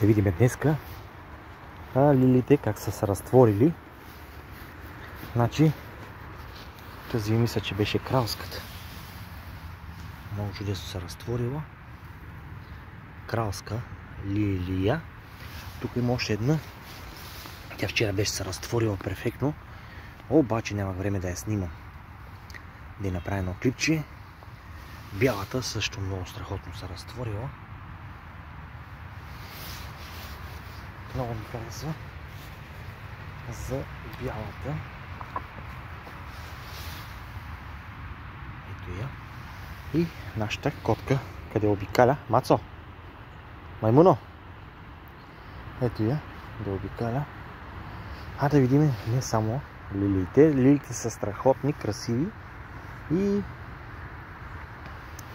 Да видим днеска лилиите как са се разтворили. Значи, тази мисля, че беше кралската. Много чудесно се разтворила. Кралска лилия. Тук има още една. Тя вчера беше се разтворила перфектно. Обаче нямах време да я снимам. Да я направя едно клипче. Бялата също много страхотно се разтворила. Много ми харесва за бялата. Ето я. И нашата котка, къде обикаля. Мацо! Маймуно! Ето я, да обикаля. Да видим не само лилиите. Лилиите са страхотни, красиви. И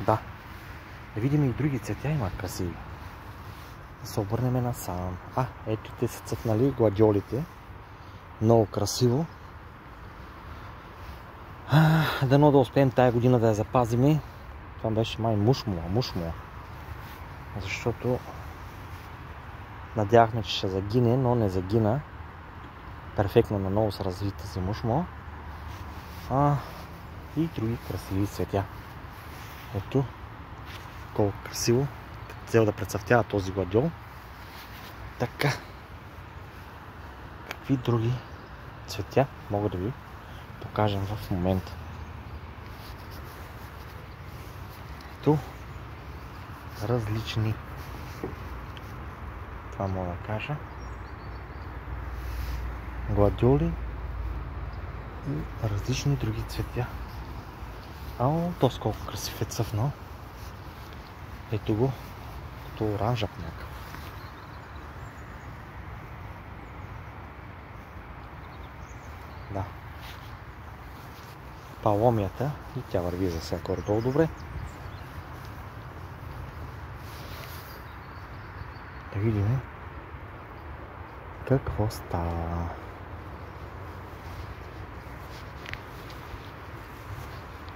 да видим и други цветя имат красиви. Да се обърнем насам. Ето те са цъфнали гладиолите. Много красиво. Дано да успеем тая година да я запазим. Това беше май мушмула. Защото надявахме, че ще загине, но не загина. Перфектно наново се разви тази мушмула. И други красиви цветя. Ето колко красиво. Цел да прецъфтява този гладиол. Така. Какви други цветя мога да ви покажем в момента. Ето различни. Това мога да кажа. Гладиоли и различни други цветя. То сколко красив е цъфнал. Ето го, като оранжев някакъв. Да. Паломията и тя върви за сега горе-долу добре. Да видим какво става.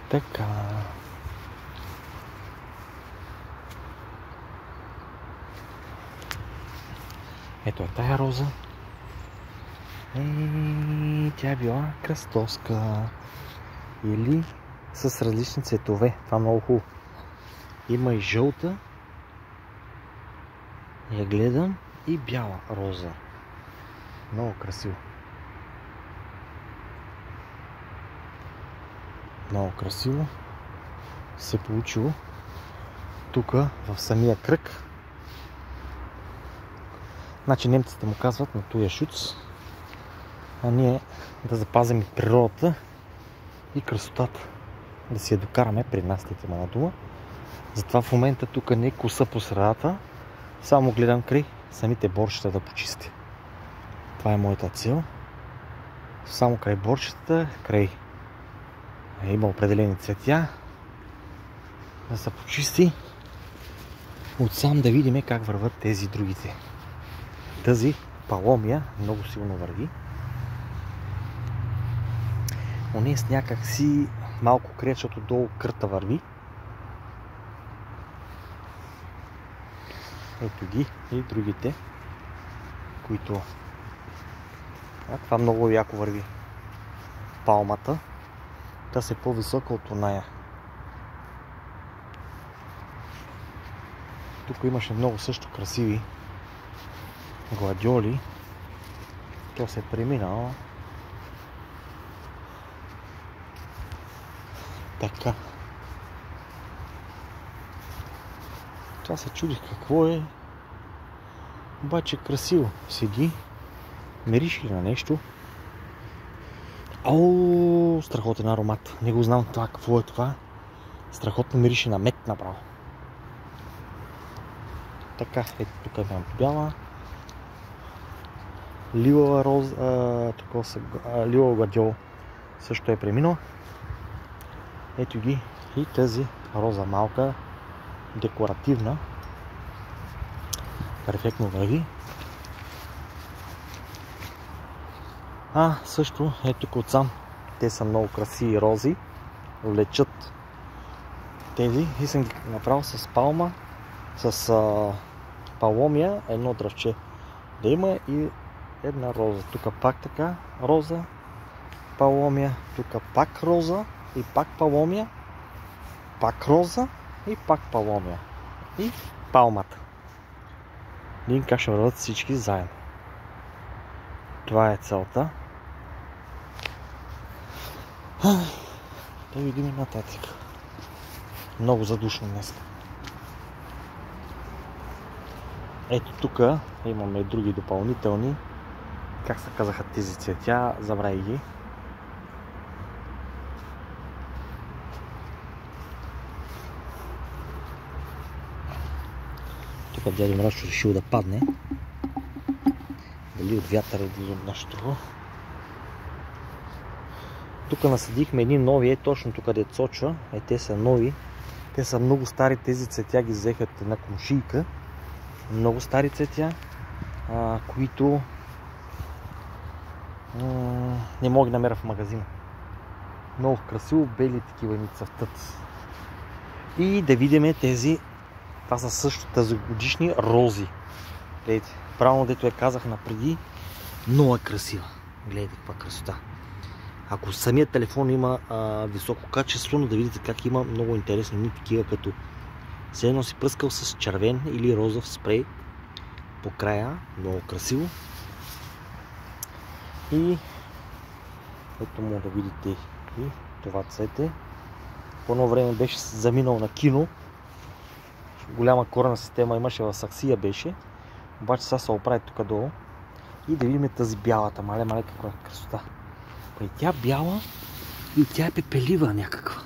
Така. Ето е тая роза. Тя е била кръстоска. Или с различни цветове. Това много хубаво. Има и жълта. Я гледам. И бяла роза. Много красиво. Много красиво се получило тук в самия кръг. Значи немците му казват на туя шуц, а ние да запазим и природата и красотата. Да си я докараме пред нас, тете на дума. Затова в момента тук не коса по средата, само гледам край самите борщата да почисти. Това е моята цел. Само край борщата, край има определени цветя да се почисти. Отсам да видим как върват тези другите. Тази паломия много силно върви. Онес някак си малко крие, защото долу кръта върви. Ето ги и другите, които това много яко върви. Палмата. Та се по-висока от оная. Тук имаше много също красиви гладиоли. То се преминало. Така. Това се чудих какво е. Обаче красиво седи. Мириш ли на нещо? Страхотен аромат. Не го знам това какво е това. Страхотно мирише на мед направо. Така, ето тук е бяла. Лилова роза, лилова гладиол също е преминал. Ето ги и тази роза малка, декоративна. Перфектно върви. Също ето тук отсам. Те са много красиви рози. Влечат тези и съм ги направил с палма, с паломия, едно дръвче да има и една роза. Тук пак така, роза, паломия, тук пак роза и пак паломия, пак роза и пак паломия. И палмата. Един как ще върват всички заедно. Това е целта. Да видим нататък. Много задушно днес. Ето тук имаме други допълнителни. Как се казаха тези цветя? Забравяй ги. Тук дядо Мрачо решил да падне. Дали от вятъра или от нещо друго. Тук насадихме едни нови, точно тук къде сочва. Те са нови. Те са много стари, тези цветя ги взеха от една комшийка. Много стари цветя, които не мога да намеря в магазина. Много красиво, бели такива ни цъфтат. И да видим тези, това са също тазогодишни рози. Гледайте, правилно дето я казах напреди, много е красива. Гледайте каква красота. Ако самият телефон има високо качество, но да видите как има много интересни такива, като все едно си пръскал с червен или розов спрей по края. Много красиво. И ето му да видите и това цвете. По едно време беше заминал на кино. Голяма корена система имаше в Саксия беше. Обаче сега се оправи тук долу. И да видим тази бялата. Мале каква красота. И тя бяла и тя е пепелива някаква.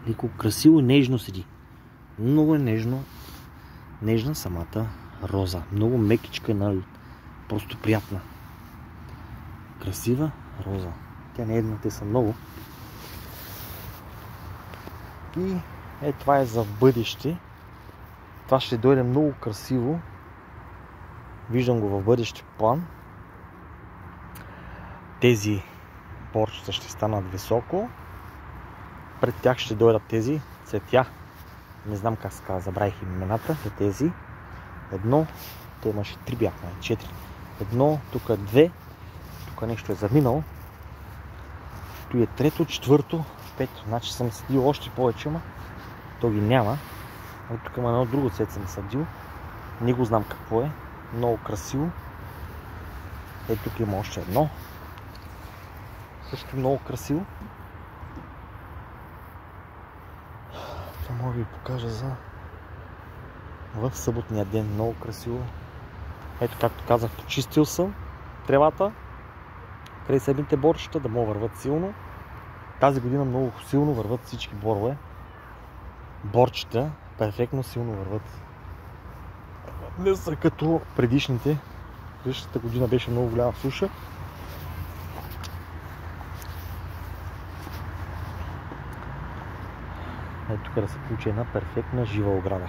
Леко красиво, нежно седи. Много е нежно. Нежна самата роза. Много мекичка и просто приятна. Красива роза. Тя не е една, те са много. И това е за бъдеще. Това ще дойде много красиво. Виждам го в бъдеще план. Тези борчета ще станат високо. Пред тях ще дойдат тези цветя. Не знам как се казва, забравих имената за тези. Едно, те имаше 3 бяха, 4. Едно, тук 2, тук нещо е заминало. Тук е 3, 4, 5. Значи съм съдил още повече, ама то ги няма. Ето тук има едно друго цвет съм съдил. Не го знам какво е. Много красиво. Ето тук има още едно. Също много красиво. Това мога да ви покажа в съботния ден. Много красиво. Ето както казах, почистил съм тревата край самите борчета, да могат върват силно. Тази година много силно върват всички борове. Борчета перфектно силно върват. Не са като предишните. Предишната година беше много голяма суша. Ето тук да се получи една перфектна жива ограда.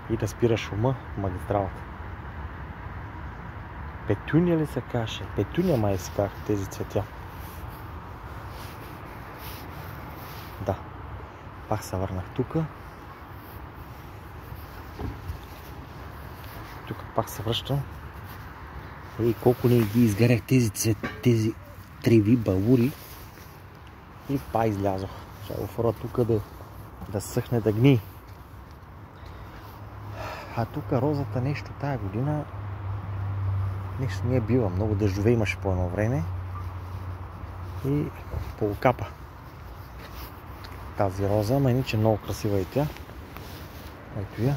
И да спира шума в магистралата. Петуния ли се каже? Петуния май се казаха тези цветя. Да. Пак се върнах тук. Тук пак се връщам. И колко не ги изгарях тези треви, балури. И пак излязох. Ще го фора тук да съхне, да гни. А тук розата нещо тая година нещо не е била. Много дъждове имаше по едно време. И полукапа тази роза, ама иначе много красива и тя. Ето я.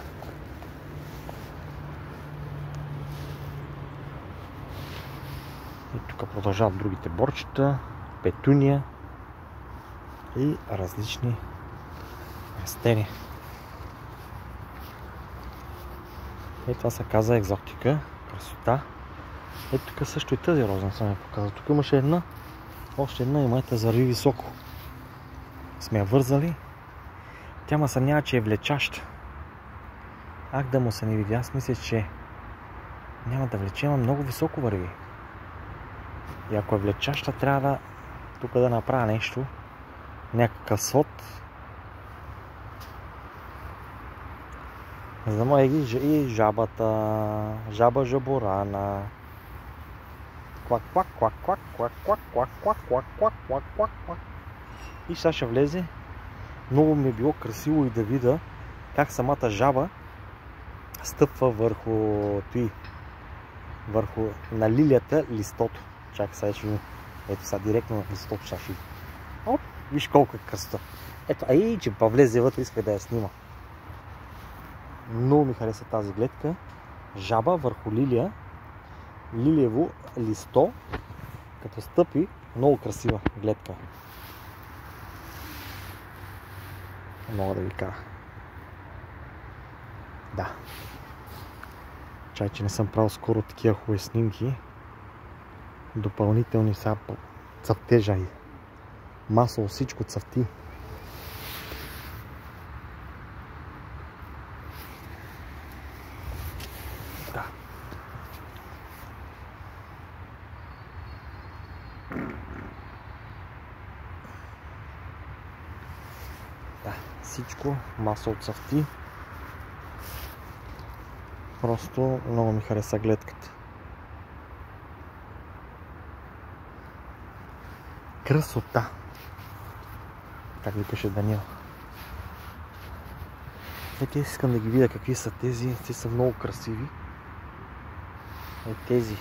И тук продължават другите борчета, петуния и различни растения. Ето това се казва екзотика, красота. Ето тук също и тази роза не съм я показал. Тук имаше една, още една и майта зарви високо. Сме я вързали. Тя ма съмнява, че е влечаща. Ах да му се не видя, аз мисля, че няма да влече, ама много високо върви. И ако е влечаща, трябва тук да направя нещо. Някакъв свод. За да може и жабата, жаба жаборана. Квак, квак, квак, квак, квак, квак, квак, квак, квак, квак, квак, квак, квак. И сега ще влезе. Много ми е било красиво и да видя как самата жаба стъпва върху на лилията листото. Чакай сега ще видим. Ето сега директно на листото ще видим. Оп, виж колко е красота. Ето, че влезе вътре, иска да я снима. Много ми хареса тази гледка. Жаба върху лилиево листо, като стъпи, много красива гледка. Мога да ви кажа. Да. Чай, че не съм правил скоро такива хубави снимки. Допълнителни сега цъфтежа и масово всичко цъфти. Да. Да, всичко масово цъфти. Просто много ми хареса гледката. Красота! Как викаше Даниел. Ето искам да ги видя какви са тези. Те са много красиви. Тези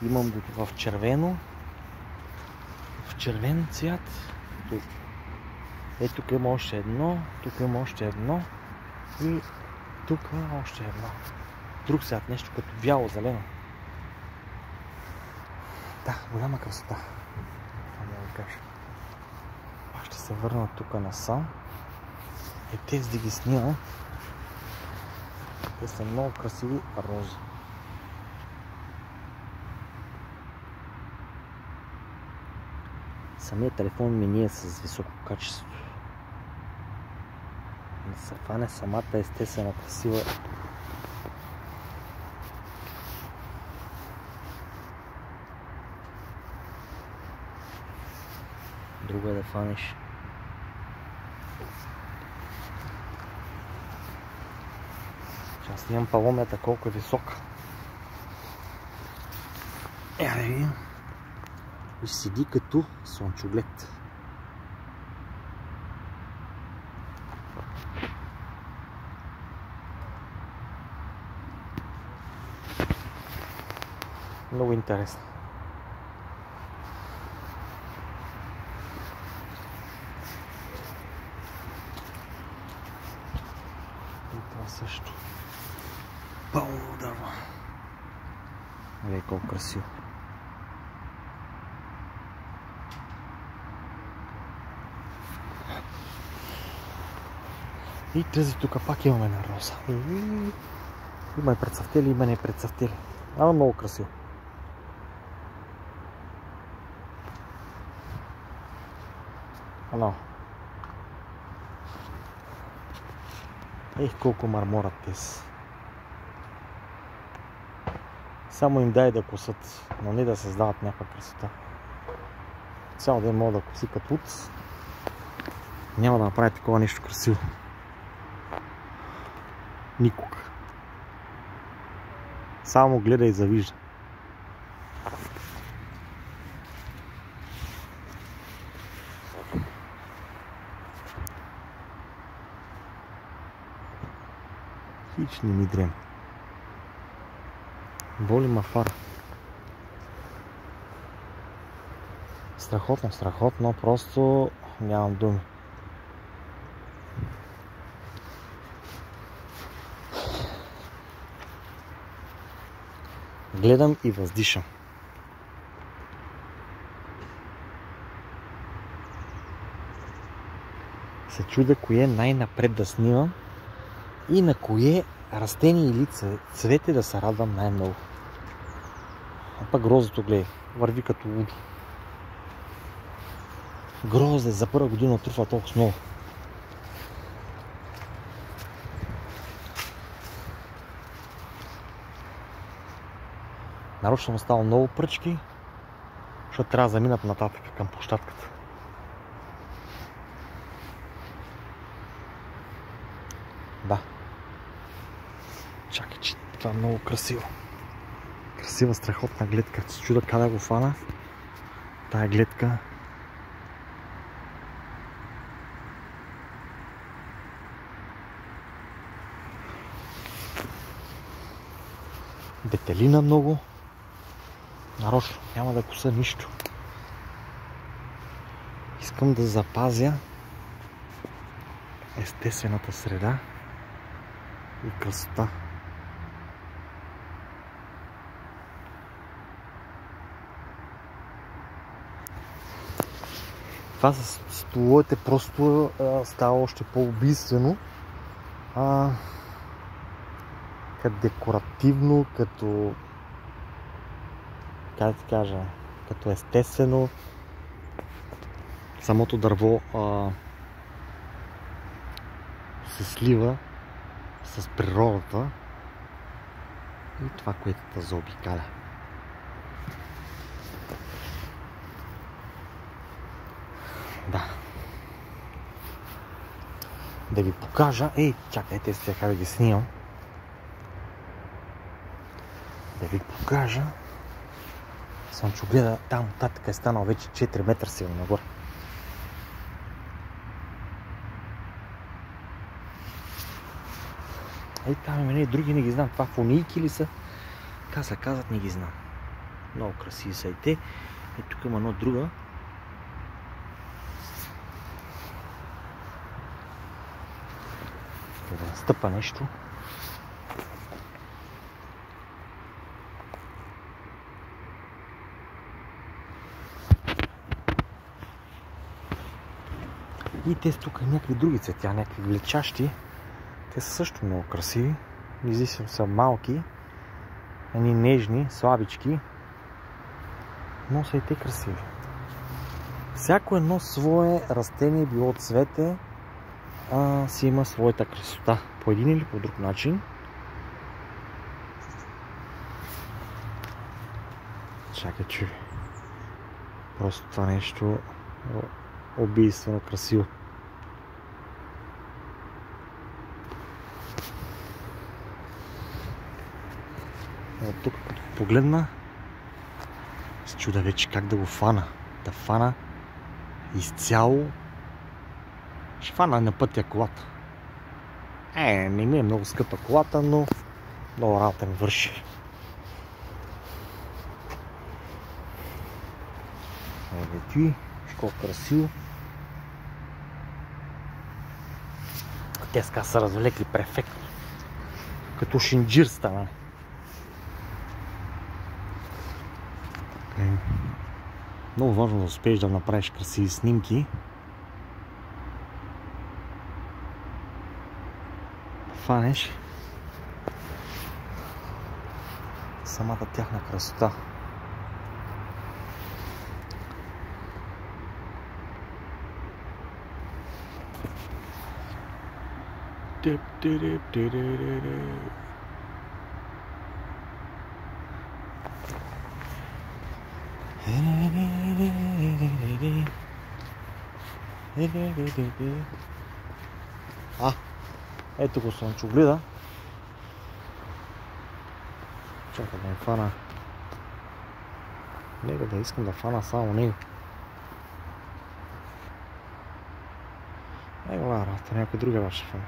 имам го в червено. В червен цвят. Тук. Ето тук има още едно. Тук има още едно. И тук още едно. Друг цвят, нещо като бяло-зелено. Да, голяма красота. Да ви кажа. Ще се върна тук насам. И тези да ги снимам. Те са много красиви рози. Самият телефон ми не е с високо качество. Не се фане самата естествена красива. Друго е да фанеш. Аз снимам паломета колко е висока. Да видим. И седи като слънчоглед. Много интересно. И това също. Пълно дърво. Гледай колко красиво. И тези тук пак имаме на роза. Има и прецъфтели, има не прецъфтели. Ама много красиво. Ано. Колко марморат те са. Само им дай да косат, но не да създават някаква красота. Цял ден мога да коси капут. Няма да направи такова нещо красиво. Никога. Само гледа и завижда. Хич не ми дрем. Боли ма фара. Страхотно, страхотно, просто нямам думи. Гледам и въздишам. Се чудя кое най-напред да снимам и на кое растение или цвете да се радвам най-много. А пък грозото, гледай, върви като лудо. Грозде за първа година отрупва толкова много. Нарочно става много пръчки, защото трябва да заминат нататък към площадката. Да. Чакай, че това е много красиво. Красива, страхотна гледка. Се чуда къде го фана. Тая гледка. Детелина много. Нарочно, няма да коса нищо. Искам да запазя естествената среда и красота. Това с столовете просто става още по-убийствено. Като декоративно, като как да ти кажа, като естествено. Самото дърво се слива с природата и това, което те заобикаля. Да. Да ви покажа. Чакайте сега да ги снимам. Да ви покажа. Слънчогледа там, татък е станал вече 4 метра силно нагоре. Там има други, не ги знам. Това фунийки ли са? Казват, не ги знам. Много красиви са и те. Тук има едно друга. Да настъпа нещо. И те са тук някакви други цветя, някакви влечащи. Те са също много красиви. Излишно са малки, едни нежни, слабички, но са и те красиви. Всяко едно свое растение, било цвете, си има своята красота. По един или по друг начин. Чакай, че просто това нещо убийствено красиво. Тук като погледна, се чуда вече как да го фана. Да фана изцяло. Ще фана на пътя колата. Не ми е много скъпа колата, но много работа ми върши. Ти, колко красиво. Те сега са развлекли перфектно. Като шинджир стана. Много важно да успееш да направиш красиви снимки. Фанеш самата тяхна красота. Ето го слънчогледа. Чакай да ме фана. Нека да искам да фана само него. Голяма работа, някой друга ще фана.